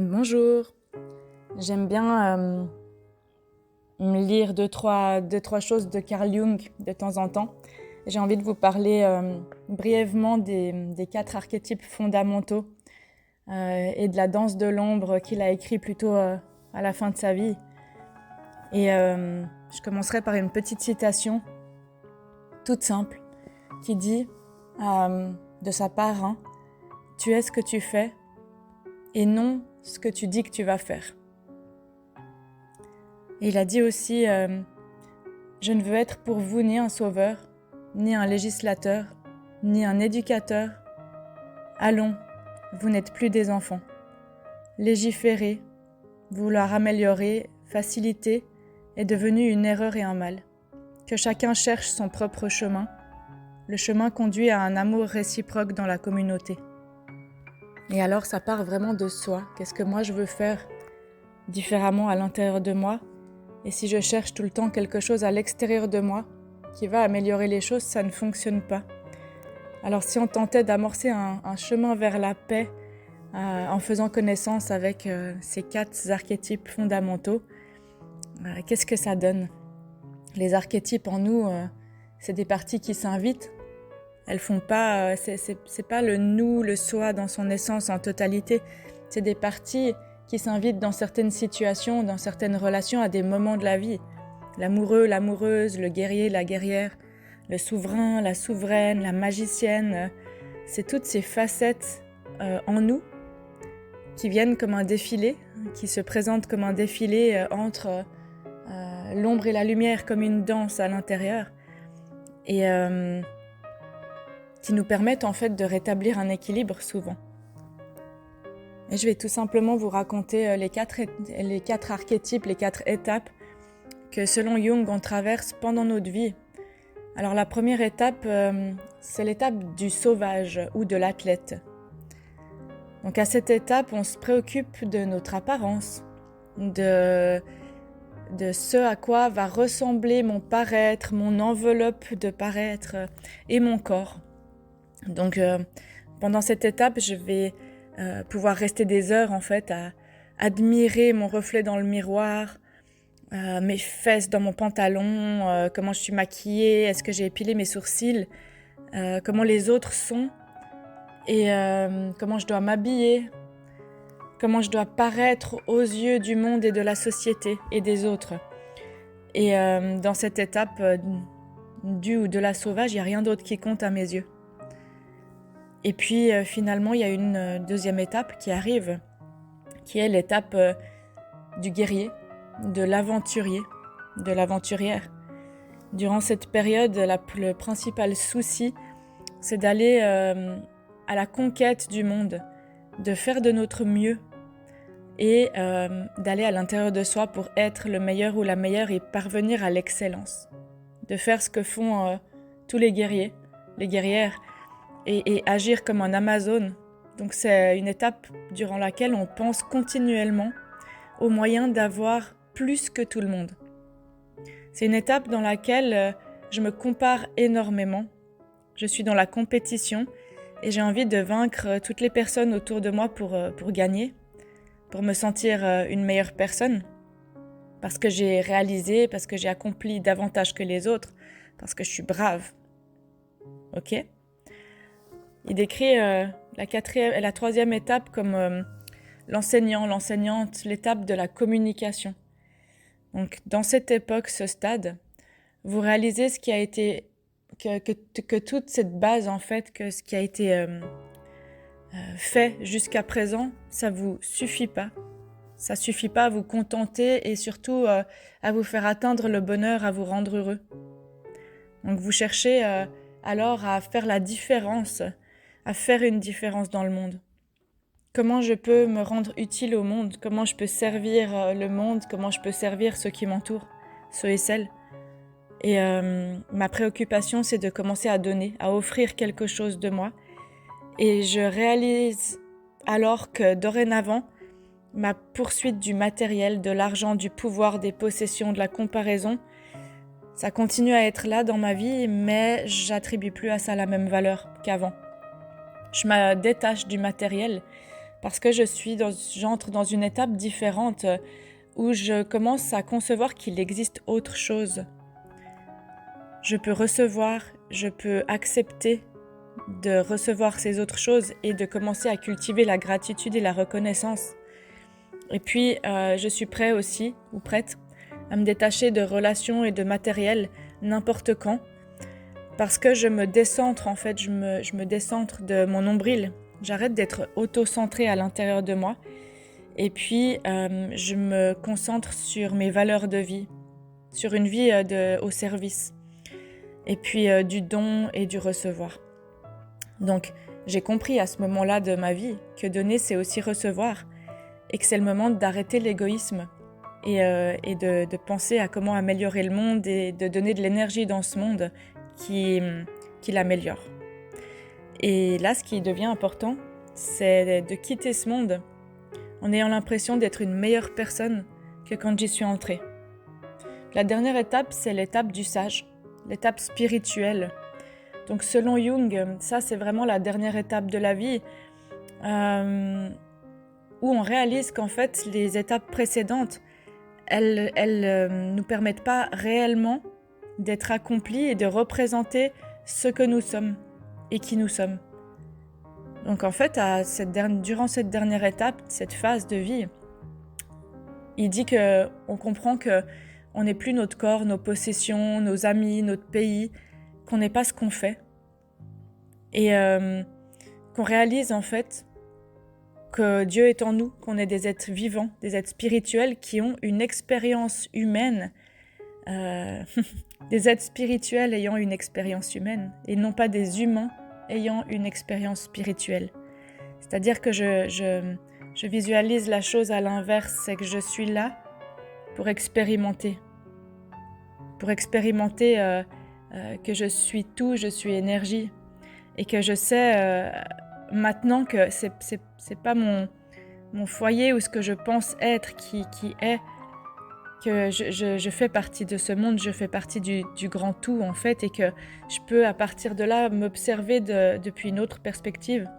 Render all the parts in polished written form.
Bonjour, j'aime bien me lire deux, trois choses de Carl Jung de temps en temps. J'ai envie de vous parler brièvement des 4 archétypes fondamentaux et de la danse de l'ombre qu'il a écrit plutôt à la fin de sa vie. Et je commencerai par une petite citation toute simple qui dit de sa part, tu es ce que tu fais et non ce que tu dis que tu vas faire. Et il a dit aussi je ne veux être pour vous ni un sauveur, ni un législateur, ni un éducateur. Allons, vous n'êtes plus des enfants. Légiférer, vouloir améliorer, faciliter est devenu une erreur et un mal. Que chacun cherche son propre chemin. Le chemin conduit à un amour réciproque dans la communauté. Et alors ça part vraiment de soi. Qu'est-ce que moi je veux faire différemment à l'intérieur de moi? Et si je cherche tout le temps quelque chose à l'extérieur de moi qui va améliorer les choses, ça ne fonctionne pas. Alors si on tentait d'amorcer un chemin vers la paix en faisant connaissance avec ces 4 archétypes fondamentaux, qu'est-ce que ça donne? Les archétypes en nous, c'est des parties qui s'invitent. Elles font pas, c'est pas le nous, le soi dans son essence en totalité. C'est des parties qui s'invitent dans certaines situations, dans certaines relations à des moments de la vie. L'amoureux, l'amoureuse, le guerrier, la guerrière, le souverain, la souveraine, la magicienne. C'est toutes ces facettes en nous qui viennent comme un défilé, qui se présentent comme un défilé entre l'ombre et la lumière, comme une danse à l'intérieur. Et qui nous permettent en fait de rétablir un équilibre souvent. Et je vais tout simplement vous raconter les 4 archétypes, les 4 étapes que selon Jung on traverse pendant notre vie. Alors la première étape, c'est l'étape du sauvage ou de l'athlète. Donc à cette étape, on se préoccupe de notre apparence, de ce à quoi va ressembler mon paraître, mon enveloppe de paraître et mon corps. Donc pendant cette étape, je vais pouvoir rester des heures en fait à admirer mon reflet dans le miroir, mes fesses dans mon pantalon, comment je suis maquillée, est-ce que j'ai épilé mes sourcils, comment les autres sont et comment je dois m'habiller, comment je dois paraître aux yeux du monde et de la société et des autres. Et dans cette étape du ou de la sauvage, il n'y a rien d'autre qui compte à mes yeux. Et puis finalement, il y a une deuxième étape qui arrive, qui est l'étape du guerrier, de l'aventurier, de l'aventurière. Durant cette période, le principal souci, c'est d'aller à la conquête du monde, de faire de notre mieux et d'aller à l'intérieur de soi pour être le meilleur ou la meilleure et parvenir à l'excellence. De faire ce que font tous les guerriers, les guerrières, et agir comme un Amazone. Donc c'est une étape durant laquelle on pense continuellement aux moyens d'avoir plus que tout le monde. C'est une étape dans laquelle je me compare énormément. Je suis dans la compétition et j'ai envie de vaincre toutes les personnes autour de moi pour gagner, pour me sentir une meilleure personne, parce que j'ai réalisé, parce que j'ai accompli davantage que les autres, parce que je suis brave. Ok ? Il décrit la troisième étape comme l'enseignante, l'étape de la communication. Donc, dans cette époque, ce stade, vous réalisez ce qui a été, que toute cette base, en fait, que ce qui a été fait jusqu'à présent, ça vous suffit pas. Ça suffit pas à vous contenter et surtout à vous faire atteindre le bonheur, à vous rendre heureux. Donc, vous cherchez alors à faire la différence, à faire une différence dans le monde. Comment je peux me rendre utile au monde? Comment je peux servir le monde? Comment je peux servir ceux qui m'entourent, ceux et celles? Et ma préoccupation, c'est de commencer à donner, à offrir quelque chose de moi. Et je réalise alors que dorénavant, ma poursuite du matériel, de l'argent, du pouvoir, des possessions, de la comparaison, ça continue à être là dans ma vie, mais j'attribue plus à ça la même valeur qu'avant. Je me détache du matériel parce que j'entre dans une étape différente où je commence à concevoir qu'il existe autre chose. Je peux recevoir, je peux accepter de recevoir ces autres choses et de commencer à cultiver la gratitude et la reconnaissance. Et puis, je suis prêt aussi, ou prête, à me détacher de relations et de matériel n'importe quand, parce que je me décentre, en fait, je me décentre de mon nombril. J'arrête d'être auto-centrée à l'intérieur de moi, et puis je me concentre sur mes valeurs de vie, sur une vie au service, et puis du don et du recevoir. Donc, j'ai compris à ce moment-là de ma vie que donner, c'est aussi recevoir, et que c'est le moment d'arrêter l'égoïsme et de penser à comment améliorer le monde et de donner de l'énergie dans ce monde qui l'améliore. Et là, ce qui devient important, c'est de quitter ce monde en ayant l'impression d'être une meilleure personne que quand j'y suis entrée. La dernière étape, c'est l'étape du sage, l'étape spirituelle. Donc selon Jung, ça c'est vraiment la dernière étape de la vie où on réalise qu'en fait les étapes précédentes, elles nous permettent pas réellement d'être accomplis et de représenter ce que nous sommes et qui nous sommes. Donc en fait, durant cette dernière étape, cette phase de vie, il dit qu'on comprend qu'on n'est plus notre corps, nos possessions, nos amis, notre pays, qu'on n'est pas ce qu'on fait. Et qu'on réalise en fait que Dieu est en nous, qu'on est des êtres vivants, des êtres spirituels qui ont une expérience humaine, des êtres spirituels ayant une expérience humaine et non pas des humains ayant une expérience spirituelle. C'est-à-dire que je visualise la chose à l'inverse, c'est que je suis là pour expérimenter que je suis tout, je suis énergie et que je sais maintenant que c'est pas mon foyer ou ce que je pense être qui est, que je fais partie de ce monde, je fais partie du grand tout en fait, et que je peux à partir de là m'observer depuis une autre perspective.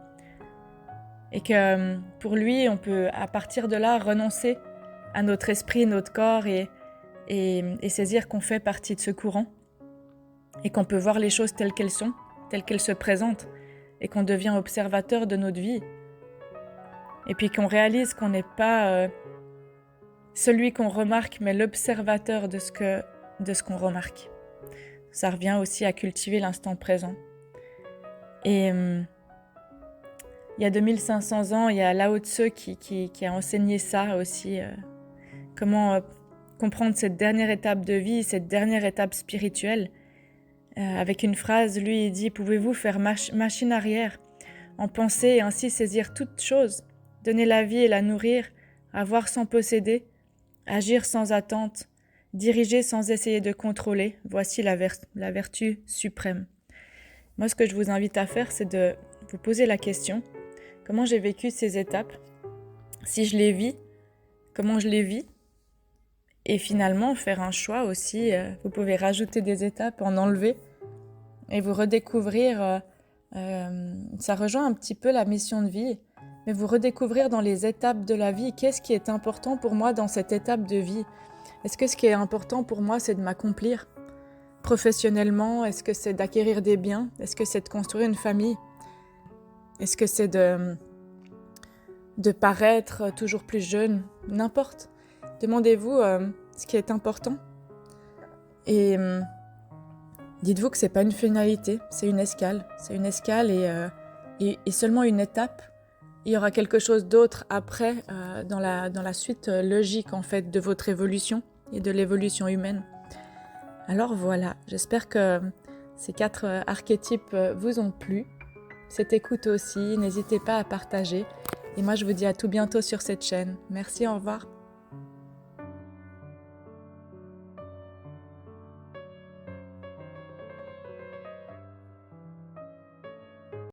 Et que pour lui, on peut à partir de là renoncer à notre esprit, notre corps et saisir qu'on fait partie de ce courant et qu'on peut voir les choses telles qu'elles sont, telles qu'elles se présentent et qu'on devient observateur de notre vie. Et puis qu'on réalise qu'on n'est pas celui qu'on remarque, mais l'observateur de ce qu'on remarque. Ça revient aussi à cultiver l'instant présent. Et il y a 2500 ans, il y a Lao Tzu qui a enseigné ça aussi. Comment comprendre cette dernière étape de vie, cette dernière étape spirituelle. Avec une phrase, lui, il dit « Pouvez-vous faire machine arrière en pensée et ainsi saisir toute chose, donner la vie et la nourrir, avoir sans posséder, agir sans attente, diriger sans essayer de contrôler, voici la vertu suprême. » Moi, ce que je vous invite à faire, c'est de vous poser la question « Comment j'ai vécu ces étapes ? Si je les vis, comment je les vis ?» Et finalement, faire un choix aussi. Vous pouvez rajouter des étapes, en enlever, et vous redécouvrir. Ça rejoint un petit peu la mission de vie, mais vous redécouvrir dans les étapes de la vie. Qu'est-ce qui est important pour moi dans cette étape de vie ? Est-ce que ce qui est important pour moi, c'est de m'accomplir professionnellement ? Est-ce que c'est d'acquérir des biens ? Est-ce que c'est de construire une famille ? Est-ce que c'est de paraître toujours plus jeune ? N'importe. Demandez-vous ce qui est important et dites-vous que c'est pas une finalité, c'est une escale. C'est une escale et seulement une étape. Il y aura quelque chose d'autre après dans la suite logique en fait de votre évolution et de l'évolution humaine. Alors voilà, j'espère que ces 4 archétypes vous ont plu. Cette écoute aussi, n'hésitez pas à partager. Et moi je vous dis à tout bientôt sur cette chaîne. Merci, au revoir.